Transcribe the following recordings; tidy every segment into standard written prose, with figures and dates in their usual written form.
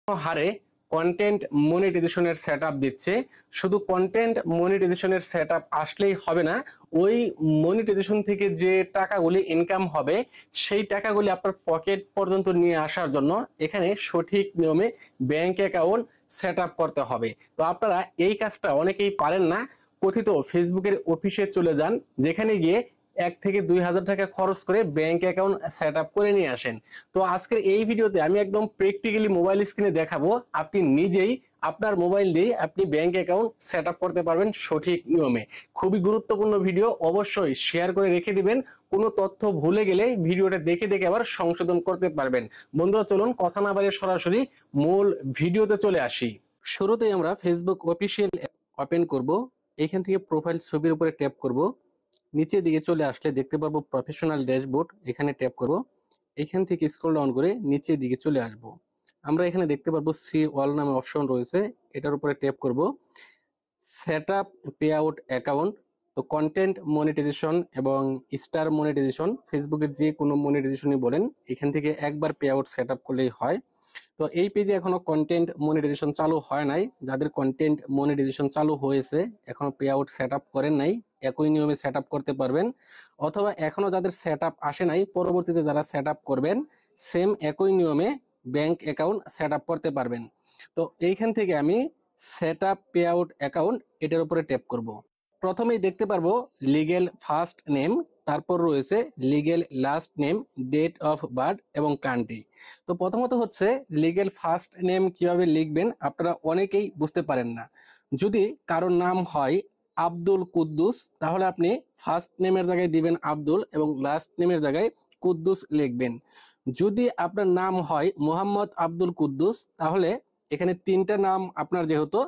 হারে কন্টেন্ট মনিটাইজেশনের সেটআপ দিচ্ছে। শুধু কন্টেন্ট মনিটাইজেশনের সেটআপ আসলেই হবে না, ওই মনিটাইজেশন থেকে যে টাকাগুলি ইনকাম হবে সেই টাকাগুলি আপনার পকেট পর্যন্ত নিয়ে আসার জন্য এখানে সঠিক নিয়মে ব্যাংক অ্যাকাউন্ট সেটআপ করতে হবে। তো আপনারা এই কাজটা অনেকেই পারেন না। কথিত ফেসবুকের অফিসে চলে যান, যেখানে গিয়ে 1 থেকে 2 হাজার টাকা খরচ করে ব্যাংক অ্যাকাউন্ট সেট আপ করে নিয়ে আসেন। তো আজকের এই ভিডিওতে আমি একদম প্র্যাকটিক্যালি মোবাইল স্ক্রিনে দেখাবো আপনি নিজেই আপনার মোবাইল দিয়ে আপনি ব্যাংক অ্যাকাউন্ট সেট আপ করতে পারবেন সঠিক নিয়মে। খুবই গুরুত্বপূর্ণ ভিডিও, অবশ্যই শেয়ার করে রেখে দিবেন। কোনো তথ্য ভুলে গেলে ভিডিওটা দেখে দেখে আবার সংশোধন করতে পারবেন। বন্ধুরা চলুন কথা না বাড়িয়ে সরাসরি মূল ভিডিওতে চলে আসি। শুরুতেই আমরা ফেসবুক অফিসিয়াল ওপেন করব। এখান থেকে প্রোফাইল ছবির উপরে ট্যাপ করব। নিচের দিকে চলে আসলে দেখতে পারবো প্রফেশনাল ড্যাশবোর্ড, এখানে ট্যাপ করব। এখান থেকে স্ক্রল ডাউন করে নিচের দিকে চলে আসব। আমরা এখানে দেখতে পারবো সি অল নামে অপশন রয়েছে, এটার উপরে ট্যাপ করব। Set up pay out account, তো কন্টেন্ট মনিটাইজেশন এবং স্টার মনিটাইজেশন, ফেসবুকের যে কোনো মনিটাইজেশনই বলেন, এখান থেকে একবার পে আউট সেট আপ করলেই হয়। তো এই পেজে এখনো কন্টেন্ট মনিটাইজেশন চালু হয় নাই। যাদের কন্টেন্ট মনিটাইজেশন চালু হয়েছে, এখনো পে আউট সেট আপ করেন নাই, একই নিয়মে সেট আপ করতে পারবেন। অথবা এখনো যাদের সেট আপ আসে নাই, পরবর্তীতে যারা সেট আপ করবেন সেম একই নিয়মে ব্যাংক অ্যাকাউন্ট সেট আপ করতে পারবেন। তো এইখান থেকে আমি set up pay out account এটার উপরে ট্যাপ করব। প্রথমেই দেখতে পারবো লিগেল ফার্স্ট নেম, তারপর রয়েছে legal last name, date of birth এবং কান্ট্রি। তো প্রথমত হচ্ছে লিগেল ফার্স্ট নেম কিভাবে লিখবেন আপনারা অনেকেই বুঝতে পারেন না। যদি কারোর নাম হয় আব্দুল কুদ্দুস, তাহলে আপনি ফার্স্ট নেমের জায়গায় দিবেন আব্দুল এবং লাস্ট নেমের জায়গায় কুদ্দুস লিখবেন। যদি আপনার নাম হয় মোহাম্মদ আব্দুল কুদ্দুস, তাহলে এখানে তিনটা নাম আপনার যেহেতু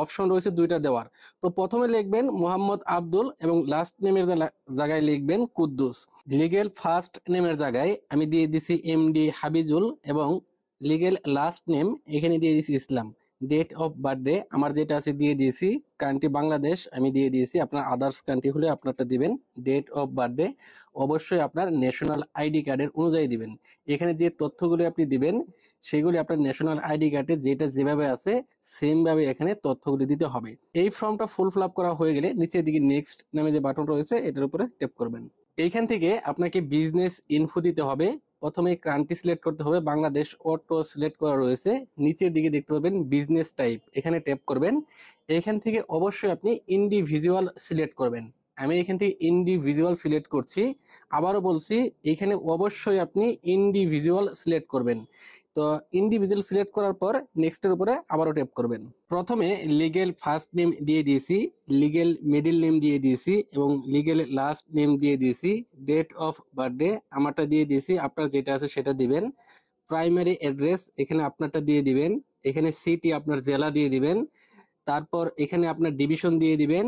অপশন রয়েছে দুইটা দেওয়ার, তো প্রথমে লিখবেন মোহাম্মদ আব্দুল এবং লাস্ট নেমের জায়গায় লিখবেন কুদ্দুস। লিগেল ফার্স্ট নেমের জায়গায় আমি দিয়ে দিছি এমডি হাবিজুল এবং লিগেল লাস্ট নেম এখানে দিয়ে দিছি ইসলাম। ডেট অফ বার্থডে আমার যেটা আছে দিয়ে দিয়েছি, কান্ট্রি বাংলাদেশ আমি দিয়ে দিয়েছি, আপনার আদার্স কান্ট্রি হলে আপনারটা দিবেন। ডেট অফ বার্থডে অবশ্যই আপনার ন্যাশনাল আইডি কার্ডের অনুযায়ী দিবেন। এখানে যে তথ্যগুলো আপনি দিবেন সেগুলি আপনার ন্যাশনাল আইডি কার্ডে যেটা যেভাবে আছে সেম ভাবে এখানে তথ্যগুলি দিতে হবে। এই ফর্মটা ফুল ফিল আপ করা হয়ে গেলে নিচের দিকে নেক্সট নামে যে বাটন রয়েছে এটার উপরে ট্যাপ করবেন। এইখান থেকে আপনাকে বিজনেস ইনফো দিতে হবে। প্রথমে কান্ট্রি সিলেক্ট করতে হবে, বাংলাদেশ অটো সিলেক্ট করা রয়েছে। নিচের দিকে দেখতে পাবেন বিজনেস টাইপ, এখানে ট্যাপ করবেন। এখান থেকে অবশ্যই আপনি ইন্ডিভিজুয়াল সিলেক্ট করবেন। আমি এখান থেকে ইন্ডিভিজুয়াল সিলেক্ট করছি। আবারও বলছি, এখানে অবশ্যই আপনি ইন্ডিভিজুয়াল সিলেক্ট করবেন। তো ইন্ডিভিজুয়াল সিলেক্ট করার পর নেক্সটের উপরে আবারও ট্যাপ করবেন। প্রথমে লিগেল ফার্স্ট নেম দিয়ে দিয়েছি, লিগেল মিডল নেম দিয়ে দিয়েছি এবং লিগেল লাস্ট নেম দিয়ে দিয়েছি। ডেট অফ বার্থডে আমারটা দিয়ে দিয়েছি, আপনার যেটা আছে সেটা দিবেন। প্রাইমারি অ্যাড্রেস এখানে আপনারটা দিয়ে দিবেন। এখানে সিটি আপনার জেলা দিয়ে দিবেন। তারপর এখানে আপনার ডিভিশন দিয়ে দিবেন।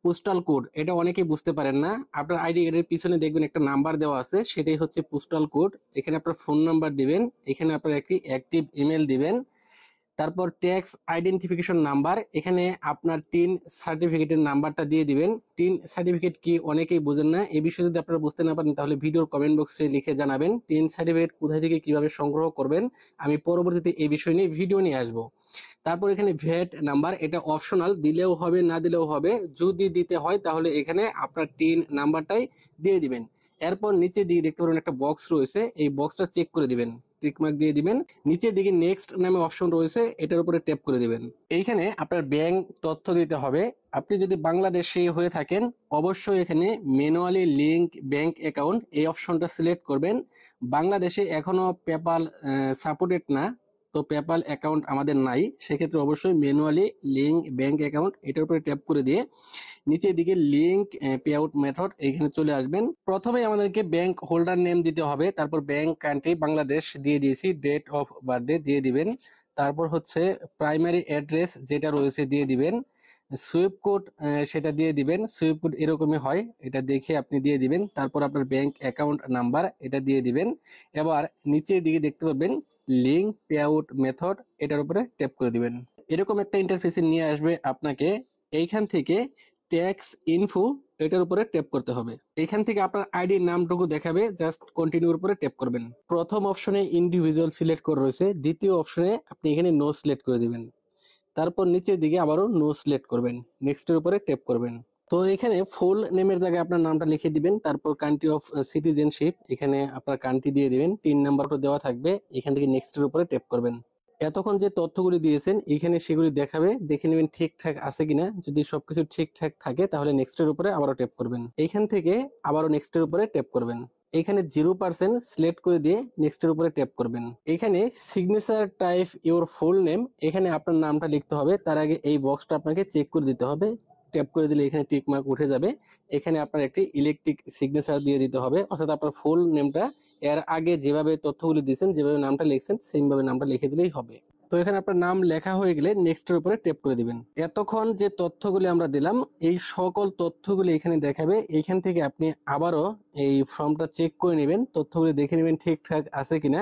পোস্টাল কোড, এটা অনেকেই বুঝতে পারেন না, আপনার আইডি কার্ডের পিছনে দেখবেন একটা নাম্বার দেওয়া আছে, সেটাই হচ্ছে পোস্টাল কোড। এখানে আপনার ফোন নাম্বার দিবেন, এখানে আপনার একটি অ্যাক্টিভ ইমেল দিবেন। তারপর ট্যাক্স আইডেন্টিফিকেশন নাম্বার, এখানে আপনার টিন সার্টিফিকেটের নাম্বারটা দিয়ে দিবেন। টিন সার্টিফিকেট কি অনেকেই বুঝেন না, এই বিষয়ে যদি আপনারা বুঝতে না পারেন তাহলে ভিডিওর কমেন্ট বক্সে লিখে জানাবেন টিন সার্টিফিকেট কোথায় থেকে কিভাবে সংগ্রহ করবেন। আমি পরবর্তীতে এই বিষয় নিয়ে ভিডিও নিয়ে আসবো। তারপর এখানে ভ্যাট নাম্বার, এটা অপশনাল, দিলেও হবে না দিলেও হবে। যদি দিতে হয় তাহলে এখানে আপনার টিন নাম্বারটাই দিয়ে দিবেন। এরপর নিচের দিকে দেখতে পারেন একটা বক্স রয়েছে, এই বক্সটা চেক করে দিবেন, টিকমার্ক দিয়ে দিবেন। নিচের দিকে নেক্সট নামে অপশন রয়েছে, এটার উপরে ট্যাপ করে দিবেন। এইখানে আপনার ব্যাংক তথ্য দিতে হবে। আপনি যদি বাংলাদেশে হয়ে থাকেন অবশ্যই এখানে ম্যানুয়ালি লিংক ব্যাংক অ্যাকাউন্ট এই অপশনটা সিলেক্ট করবেন। বাংলাদেশে এখনো পেপাল সাপোর্টেড না, তো পেপাল অ্যাকাউন্ট আমাদের নাই, সেক্ষেত্রে অবশ্যই ম্যানুয়ালি লিংক ব্যাংক অ্যাকাউন্ট এটার উপরে ট্যাপ করে দিয়ে নিচের দিকে লিংক পে আউট মেথড এখানে চলে আসবেন। প্রথমে আমাদেরকে ব্যাংক হোল্ডার নেম দিতে হবে, তারপর ব্যাংক কান্ট্রি বাংলাদেশ দিয়ে দিয়েছি, ডেট অফ বার্থডে দিয়ে দিবেন। তারপর হচ্ছে প্রাইমারি অ্যাড্রেস যেটা রয়েছে দিয়ে দিবেন। সুইপ কোড সেটা দিয়ে দিবেন, সুইপ কোড এরকমই হয়, এটা দেখে আপনি দিয়ে দিবেন। তারপর আপনার ব্যাংক অ্যাকাউন্ট নাম্বার এটা দিয়ে দিবেন। এবার নিচের দিকে দেখতে পাবেন লিংক পে আউট মেথড, এটার উপরে ট্যাপ করে দিবেন। এরকম একটা ইন্টারফেসে নিয়ে আসবে আপনাকে। এইখান থেকে ট্যাক্স ইনফো এটার উপরে ট্যাপ করতে হবে। এখান থেকে আপনার আইডির নামটুকু দেখাবে, জাস্ট কন্টিনিউর উপরে ট্যাপ করবেন। প্রথম অপশনে ইন্ডিভিজুয়াল সিলেক্ট করে রয়েছে, দ্বিতীয় অপশনে আপনি এখানে নো সিলেক্ট করে দিবেন। তারপর নিচের দিকে আবারও নো সিলেক্ট করবেন, নেক্সটের উপরে ট্যাপ করবেন। তো এখানে ফুল নেমের জায়গায় আপনার নামটা লিখে দিবেন, তারপর কান্ট্রি অফ সিটিজেনশিপ এখানে আপনার কান্ট্রি দিয়ে দিবেন, 3 নাম্বারটা দেওয়া থাকবে, এখান থেকে নেক্সটের উপরে ট্যাপ করবেন। এতক্ষণ যে তথ্যগুলি দিয়েছেন এখানে সেগুলি দেখাবে, দেখে নেবেন ঠিকঠাক আছে কিনা। যদি সবকিছু ঠিকঠাক থাকে তাহলে নেক্সটের উপরে আবারও ট্যাপ করবেন। এইখান থেকে আবারও নেক্সটের উপরে ট্যাপ করবেন। এখানে 0% সিলেক্ট করে দিয়ে নেক্সটের উপরে ট্যাপ করবেন। এখানে signature type your full name, এখানে আপনার নামটা লিখতে হবে। তার আগে এই বক্সটা আপনাকে চেক করে দিতে হবে। ট্যাপ করে দিলে এখানে টিক মার্ক উঠে যাবে। এখানে আপনার একটি ইলেকট্রিক সিগনেচার দিয়ে দিতে হবে, অর্থাৎ আপনার ফুল নেমটা এর আগে যেভাবে তথ্যগুলি দিয়েছেন, যেভাবে নামটা লিখছেন সেম ভাবে নামটা লিখে দিলেই হবে। তো এখানে আপনার নাম লেখা হয়ে গেলে নেক্সটের উপরে ট্যাপ করে দিবেন। এতক্ষণ যে তথ্যগুলি আমরা দিলাম এই সকল তথ্যগুলি এখানে দেখাবে। এখান থেকে আপনি আবারও এই ফর্মটা চেক করে নেবেন, তথ্যগুলি দেখে নেবেন ঠিকঠাক আছে কিনা।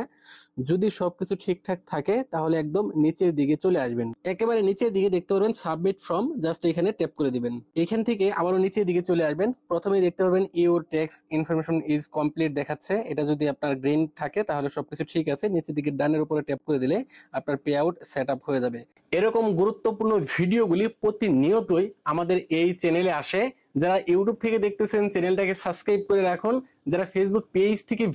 যদি সবকিছু ঠিকঠাক থাকে তাহলে একদম নিচের দিকে চলে আসবেন। একেবারে নিচের দিকে দেখতে পারবেন সাবমিট ফর্ম, জাস্ট এখানে ট্যাপ করে দিবেন। এখান থেকে আবারও নিচের দিকে চলে আসবেন। প্রথমেই দেখতে পারবেন your tax information is complete দেখাচ্ছে। এটা যদি আপনার গ্রিন থাকে তাহলে সবকিছু ঠিক আছে। নিচের দিকে ডানের উপরে ট্যাপ করে দিলে আপনার পে আউট সেট আপ হয়ে যাবে। এরকম গুরুত্বপূর্ণ ভিডিওগুলি প্রতিনিয়তই আমাদের এই চ্যানেলে আসে। যারা ইউটিউব থেকে দেখতেছেন চ্যানেলটাকে সাবস্ক্রাইব করে রাখুন, যারা ফেসবুক পেজ থেকে